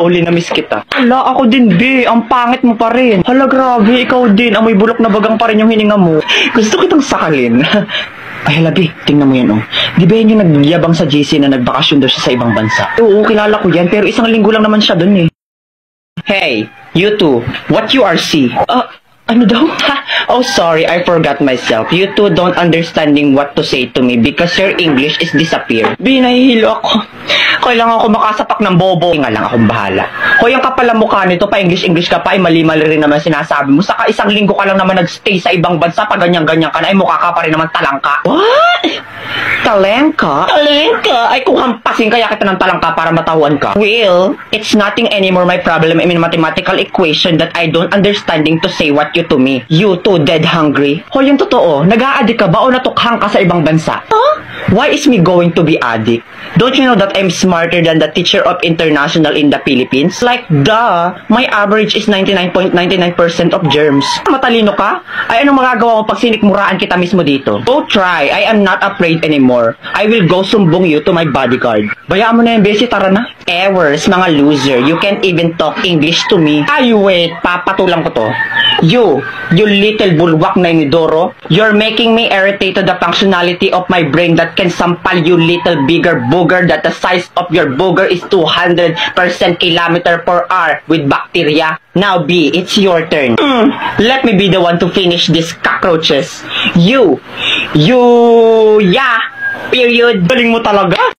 Uli na miss kita. Hala, ako din, be. Ang pangit mo pa rin. Hala, grabe. Ikaw din. Amoy bulok na bagang pa rin yung hininga mo. Gusto kitang sakalin. Ay, hala, be. Tingnan mo yan, oh. Di ba yan yung nagyabang sa JC na nagbakasyon daw siya sa ibang bansa? Oo, kilala ko yan. Pero isang linggo lang naman siya dun, eh. Hey, you two. What you are see? Ano daw? Oh, sorry, I forgot myself. You two don't understanding what to say to me because your English is disappear. Binahihilo ako. Kailangan ako makasapak ng bobo. Nga lang akong bahala. Hoy, ang kapal ang mukha nito, pa English ka pa, ay mali-mali rin naman sinasabi mo. Saka isang linggo ka lang naman nagstay sa ibang bansa, pa ganyan-ganyan ka na, ay mukha ka pa rin naman talangka. What? Talangka? Talangka? Ay kung hampasin kaya kita ng talangka para matauhan ka. Well, it's nothing anymore my problem in mathematical equation that I don't understanding to say what you to me. You too dead hungry. Hoy, yung totoo, nag-a-addict ka ba o natukhang ka sa ibang bansa? Huh? Why is me going to be addict? Don't you know that I'm smarter than the teacher of international in the Philippines? Like, duh, my average is 99.99% of germs. Matalino ka? Ay, anong magagawa mo pag sinikmuraan kita mismo dito? Go try. I am not afraid anymore. I will go sumbong you to my bodyguard. Bayaan mo na yung besi, tara na. Ewers, mga loser. You can't even talk English to me. Ay, wait. Papatulang ko to. You little bulwak na inidoro. You're making me irritate to the functionality of my brain that can sampal you little bigger booger that the size of your booger is 200% km/h with bacteria. Now B, it's your turn. Let me be the one to finish these cockroaches. Yeah, period. Galing mo talaga.